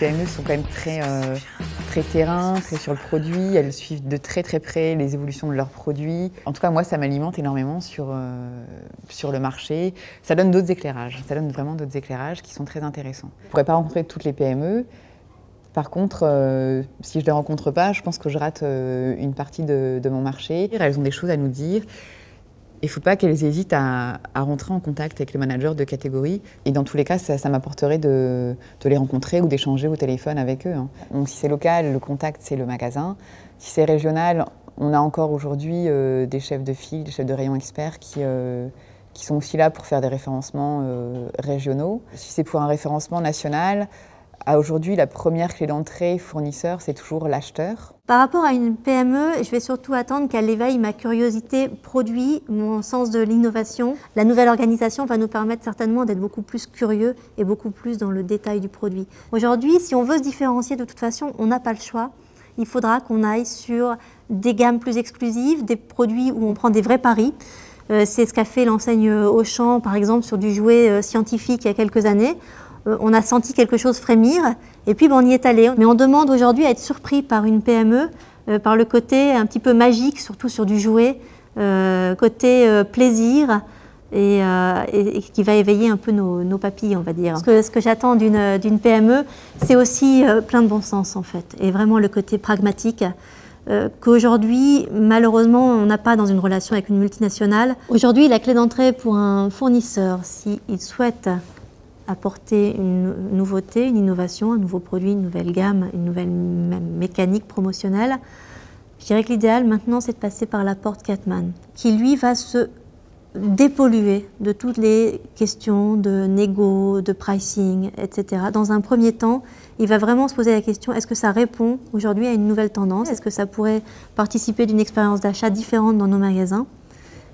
PME sont quand même très terrain, très sur le produit. Elles suivent de très près les évolutions de leurs produits. En tout cas, moi, ça m'alimente énormément sur le marché. Ça donne d'autres éclairages. Ça donne vraiment d'autres éclairages qui sont très intéressants. Je ne pourrais pas rencontrer toutes les PME. Par contre, si je ne les rencontre pas, je pense que je rate une partie de mon marché. Elles ont des choses à nous dire. Il ne faut pas qu'elles hésitent à rentrer en contact avec le manager de catégorie. Et dans tous les cas, ça m'apporterait de les rencontrer ou d'échanger au téléphone avec eux. Donc si c'est local, le contact, c'est le magasin. Si c'est régional, on a encore aujourd'hui des chefs de file, des chefs de rayon experts qui sont aussi là pour faire des référencements régionaux. Si c'est pour un référencement national, aujourd'hui, la première clé d'entrée fournisseur, c'est toujours l'acheteur. Par rapport à une PME, je vais surtout attendre qu'elle éveille ma curiosité produit, mon sens de l'innovation. La nouvelle organisation va nous permettre certainement d'être beaucoup plus curieux et beaucoup plus dans le détail du produit. Aujourd'hui, si on veut se différencier, de toute façon, on n'a pas le choix. Il faudra qu'on aille sur des gammes plus exclusives, des produits où on prend des vrais paris. C'est ce qu'a fait l'enseigne Auchan, par exemple, sur du jouet scientifique il y a quelques années. On a senti quelque chose frémir et puis on y est allé. Mais on demande aujourd'hui à être surpris par une PME, par le côté un petit peu magique, surtout sur du jouet, côté plaisir et qui va éveiller un peu nos papilles, on va dire. Ce que j'attends d'une PME, c'est aussi plein de bon sens en fait, et vraiment le côté pragmatique. Qu'aujourd'hui, malheureusement, on n'a pas dans une relation avec une multinationale. Aujourd'hui, la clé d'entrée pour un fournisseur, s'il souhaite apporter une nouveauté, une innovation, un nouveau produit, une nouvelle gamme, une nouvelle mécanique promotionnelle, je dirais que l'idéal maintenant, c'est de passer par la porte Catman, qui lui va se dépolluer de toutes les questions de négo, de pricing, etc. Dans un premier temps, il va vraiment se poser la question, est-ce que ça répond aujourd'hui à une nouvelle tendance? Est-ce que ça pourrait participer d'une expérience d'achat différente dans nos magasins?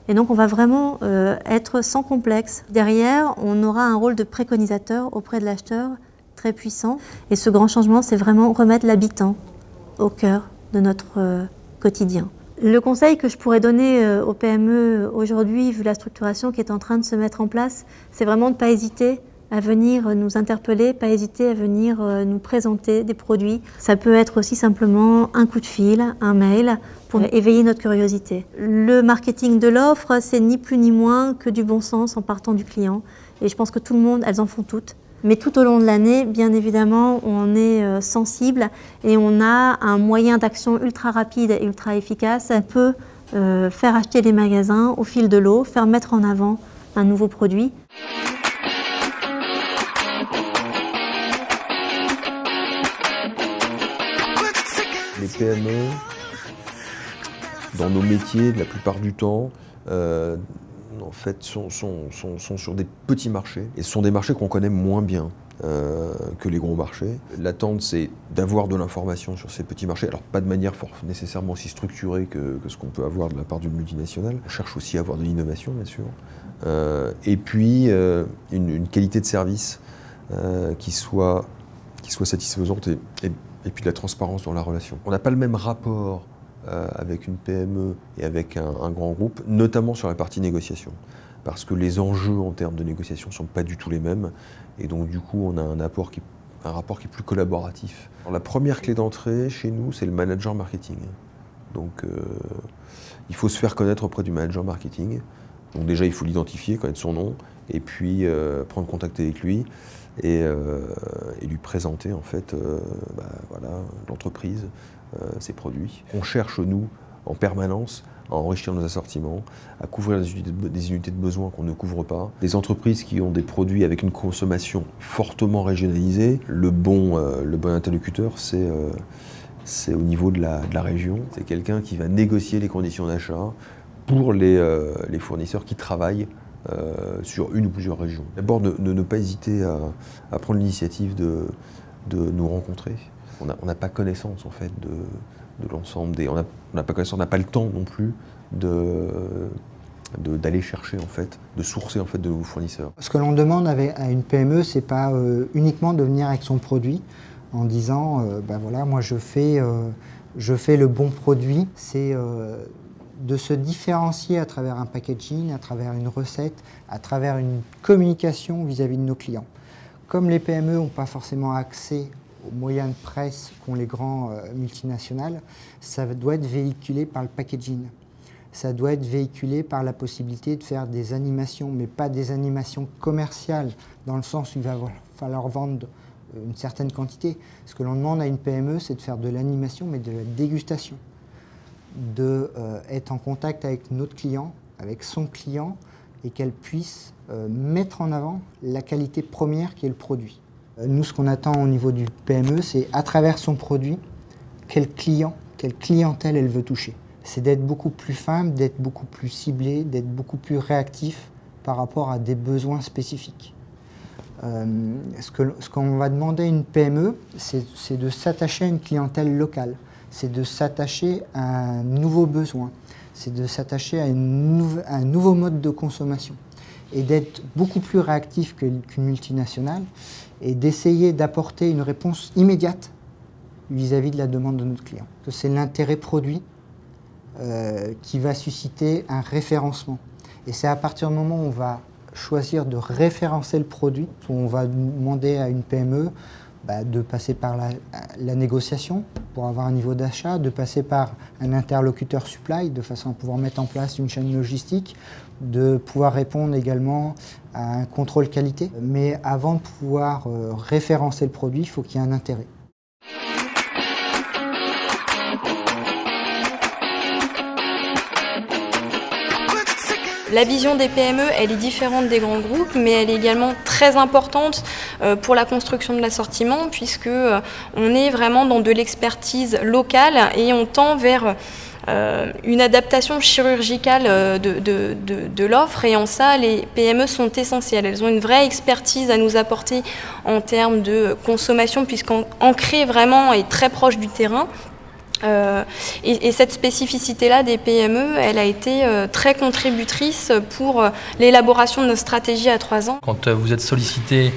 Et donc on va vraiment être sans complexe. Derrière, on aura un rôle de préconisateur auprès de l'acheteur très puissant. Et ce grand changement, c'est vraiment remettre l'habitant au cœur de notre quotidien. Le conseil que je pourrais donner aux PME aujourd'hui, vu la structuration qui est en train de se mettre en place, c'est vraiment de ne pas hésiter à venir nous interpeller, pas hésiter à venir nous présenter des produits. Ça peut être aussi simplement un coup de fil, un mail, pour éveiller notre curiosité. Le marketing de l'offre, c'est ni plus ni moins que du bon sens en partant du client. Et je pense que tout le monde, elles en font toutes. Mais tout au long de l'année, bien évidemment, on est sensible et on a un moyen d'action ultra rapide et ultra efficace. On peut faire acheter les magasins au fil de l'eau, faire mettre en avant un nouveau produit. Les PME, dans nos métiers, la plupart du temps, en fait, sont sur des petits marchés. Et ce sont des marchés qu'on connaît moins bien que les gros marchés. L'attente, c'est d'avoir de l'information sur ces petits marchés. Alors, pas de manière nécessairement aussi structurée que ce qu'on peut avoir de la part d'une multinationale. On cherche aussi à avoir de l'innovation, bien sûr. Et puis, une qualité de service qui soit satisfaisante et puis de la transparence dans la relation. On n'a pas le même rapport avec une PME et avec un grand groupe, notamment sur la partie négociation. Parce que les enjeux en termes de négociation ne sont pas du tout les mêmes. Et donc du coup, on a un rapport qui est plus collaboratif. Alors, la première clé d'entrée chez nous, c'est le manager marketing. Donc il faut se faire connaître auprès du manager marketing. Donc déjà, il faut l'identifier, connaître son nom, et puis prendre contact avec lui. Et lui présenter en fait voilà, l'entreprise, ses produits. On cherche, nous, en permanence, à enrichir nos assortiments, à couvrir des unités de besoin qu'on ne couvre pas. Des entreprises qui ont des produits avec une consommation fortement régionalisée. Le bon interlocuteur, c'est au niveau de la région. C'est quelqu'un qui va négocier les conditions d'achat pour les fournisseurs qui travaillent sur une ou plusieurs régions. D'abord, ne pas hésiter à prendre l'initiative de nous rencontrer. On n'a pas connaissance en fait de l'ensemble des. On n'a pas connaissance, on n'a pas le temps non plus d'aller chercher en fait, de sourcer en fait de nouveaux fournisseurs. Ce que l'on demande à une PME, c'est pas uniquement de venir avec son produit en disant ben voilà, moi je fais le bon produit. C'est de se différencier à travers un packaging, à travers une recette, à travers une communication vis-à-vis de nos clients. Comme les PME n'ont pas forcément accès aux moyens de presse qu'ont les grands multinationales, ça doit être véhiculé par le packaging. Ça doit être véhiculé par la possibilité de faire des animations, mais pas des animations commerciales, dans le sens où il va falloir vendre une certaine quantité. Ce que l'on demande à une PME, c'est de faire de l'animation, mais de la dégustation. D'être en contact avec notre client, avec son client, et qu'elle puisse mettre en avant la qualité première qui est le produit. Nous, ce qu'on attend au niveau du PME, c'est à travers son produit, quel client, quelle clientèle elle veut toucher. C'est d'être beaucoup plus fin, d'être beaucoup plus ciblé, d'être beaucoup plus réactif par rapport à des besoins spécifiques. Ce qu'on va demander à une PME, c'est de s'attacher à une clientèle locale, c'est de s'attacher à un nouveau besoin, c'est de s'attacher à un nouveau mode de consommation et d'être beaucoup plus réactif qu'une multinationale et d'essayer d'apporter une réponse immédiate vis-à-vis de la demande de notre client. C'est l'intérêt produit qui va susciter un référencement. Et c'est à partir du moment où on va choisir de référencer le produit, où on va demander à une PME de passer par la négociation pour avoir un niveau d'achat, de passer par un interlocuteur supply de façon à pouvoir mettre en place une chaîne logistique, de pouvoir répondre également à un contrôle qualité. Mais avant de pouvoir référencer le produit, il faut qu'il y ait un intérêt. La vision des PME, elle est différente des grands groupes, mais elle est également très importante pour la construction de l'assortiment, puisque on est vraiment dans de l'expertise locale et on tend vers une adaptation chirurgicale de l'offre, et en ça, les PME sont essentielles. Elles ont une vraie expertise à nous apporter en termes de consommation, puisqu'ancrée vraiment et très proche du terrain. Et cette spécificité-là des PME, elle a été très contributrice pour l'élaboration de nos stratégies à 3 ans. Quand vous êtes sollicité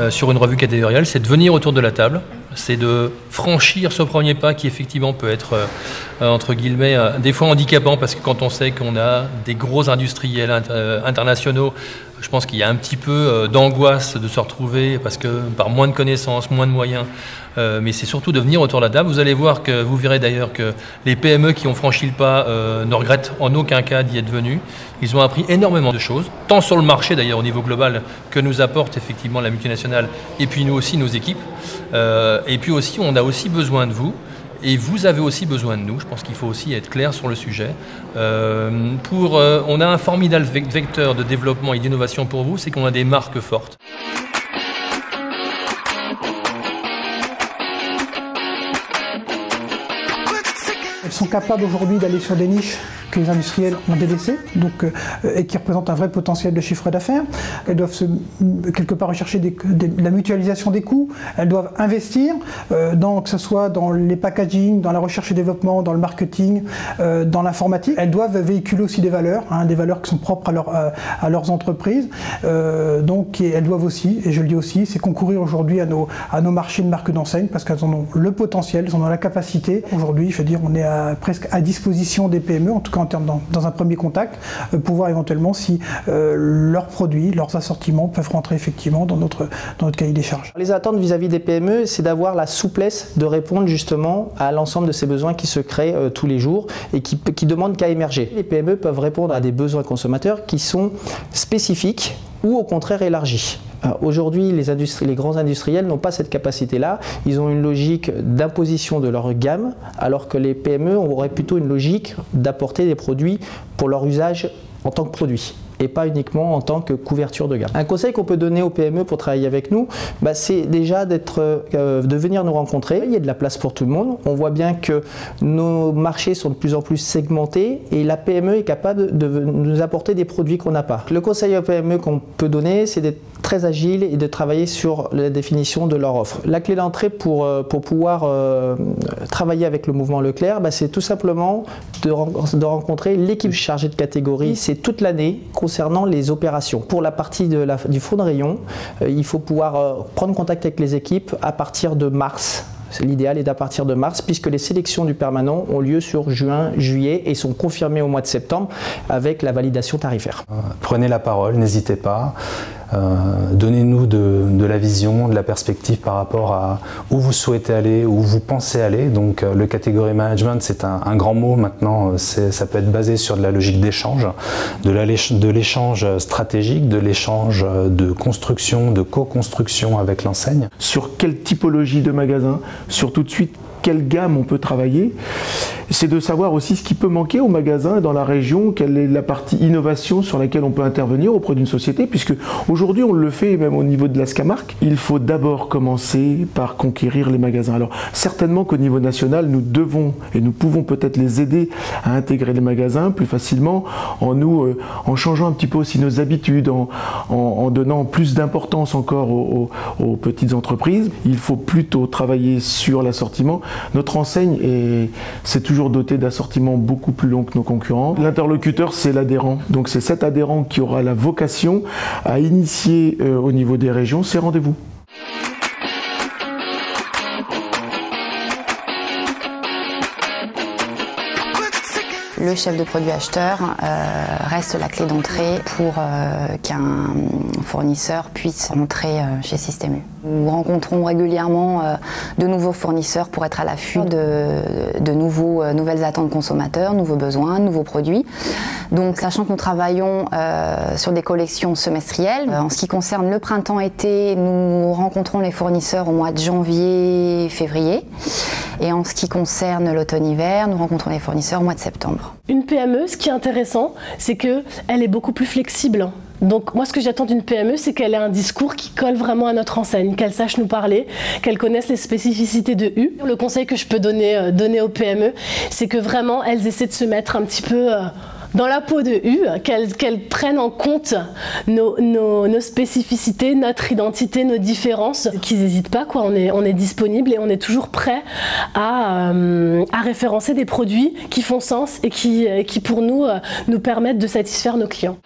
sur une revue catégorielle, c'est de venir autour de la table, c'est de franchir ce premier pas qui effectivement peut être, entre guillemets, des fois handicapant, parce que quand on sait qu'on a des gros industriels internationaux, je pense qu'il y a un petit peu d'angoisse de se retrouver, parce que par moins de connaissances, moins de moyens, mais c'est surtout de venir autour de la table. Vous allez voir que, vous verrez d'ailleurs que les PME qui ont franchi le pas ne regrettent en aucun cas d'y être venus. Ils ont appris énormément de choses, tant sur le marché d'ailleurs au niveau global que nous apporte effectivement la multinationale, et puis nous aussi nos équipes. Et puis aussi, on a aussi besoin de vous. Et vous avez aussi besoin de nous. Je pense qu'il faut aussi être clair sur le sujet. On a un formidable vecteur de développement et d'innovation pour vous, c'est qu'on a des marques fortes. Elles sont capables aujourd'hui d'aller sur des niches que les industriels ont délaissées, et qui représentent un vrai potentiel de chiffre d'affaires. Elles doivent quelque part rechercher la mutualisation des coûts. Elles doivent investir, que ce soit dans les packaging, dans la recherche et développement, dans le marketing, dans l'informatique. Elles doivent véhiculer aussi des valeurs qui sont propres à leurs entreprises. Et elles doivent aussi, et je le dis aussi, c'est concourir aujourd'hui à nos marchés de marques d'enseigne, parce qu'elles en ont le potentiel, elles en ont la capacité. Aujourd'hui, je veux dire, on est presque à disposition des PME, en tout cas en termes dans un premier contact, pour voir éventuellement si leurs produits, leurs assortiments peuvent rentrer effectivement dans notre cahier des charges. Les attentes vis-à-vis des PME, c'est d'avoir la souplesse de répondre justement à l'ensemble de ces besoins qui se créent tous les jours et qui demandent qu'à émerger. Les PME peuvent répondre à des besoins consommateurs qui sont spécifiques ou au contraire élargis. Aujourd'hui, les grands industriels n'ont pas cette capacité-là. Ils ont une logique d'imposition de leur gamme, alors que les PME auraient plutôt une logique d'apporter des produits pour leur usage en tant que produit, et pas uniquement en tant que couverture de gamme. Un conseil qu'on peut donner aux PME pour travailler avec nous, c'est déjà de venir nous rencontrer. Il y a de la place pour tout le monde. On voit bien que nos marchés sont de plus en plus segmentés et la PME est capable de nous apporter des produits qu'on n'a pas. Le conseil aux PME qu'on peut donner, c'est d'être très agile et de travailler sur la définition de leur offre. La clé d'entrée pour pouvoir travailler avec le mouvement Leclerc, c'est tout simplement de rencontrer l'équipe chargée de catégorie. C'est toute l'année concernant les opérations. Pour la partie du fonds de rayon, il faut pouvoir prendre contact avec les équipes à partir de mars. L'idéal est à partir de mars, puisque les sélections du permanent ont lieu sur juin, juillet et sont confirmées au mois de septembre avec la validation tarifaire. Prenez la parole, n'hésitez pas. Donnez-nous de la vision, de la perspective par rapport à où vous souhaitez aller, où vous pensez aller. Donc le category management, c'est un grand mot maintenant, ça peut être basé sur de la logique d'échange, de l'échange stratégique, de l'échange de construction, de co-construction avec l'enseigne. Sur quelle typologie de magasin, sur tout de suite quelle gamme on peut travailler. C'est de savoir aussi ce qui peut manquer au magasin dans la région, quelle est la partie innovation sur laquelle on peut intervenir auprès d'une société, puisque aujourd'hui on le fait même au niveau de la Scamarc. Il faut d'abord commencer par conquérir les magasins. Alors certainement qu'au niveau national, nous devons et nous pouvons peut-être les aider à intégrer les magasins plus facilement en changeant un petit peu aussi nos habitudes, en donnant plus d'importance encore aux petites entreprises. Il faut plutôt travailler sur l'assortiment. Notre enseigne c'est toujours doté d'assortiments beaucoup plus longs que nos concurrents. L'interlocuteur, c'est l'adhérent. Donc c'est cet adhérent qui aura la vocation à initier au niveau des régions ces rendez-vous. Le chef de produit acheteur reste la clé d'entrée pour qu'un fournisseur puisse rentrer chez Système U. Nous rencontrons régulièrement de nouveaux fournisseurs pour être à l'affût de nouvelles attentes consommateurs, nouveaux besoins, nouveaux produits. Donc, sachant que nous travaillons sur des collections semestrielles, en ce qui concerne le printemps-été, nous rencontrons les fournisseurs au mois de janvier, février. Et en ce qui concerne l'automne-hiver, nous rencontrons les fournisseurs au mois de septembre. Une PME, ce qui est intéressant, c'est qu'elle est beaucoup plus flexible. Donc moi, ce que j'attends d'une PME, c'est qu'elle ait un discours qui colle vraiment à notre enseigne, qu'elle sache nous parler, qu'elle connaisse les spécificités de U. Le conseil que je peux donner aux PME, c'est que vraiment, elles essaient de se mettre un petit peu dans la peau de U, qu'elles prennent en compte nos spécificités, notre identité, nos différences, qu'ils n'hésitent pas, quoi. On est disponible et on est toujours prêt à référencer des produits qui font sens et qui pour nous permettent de satisfaire nos clients.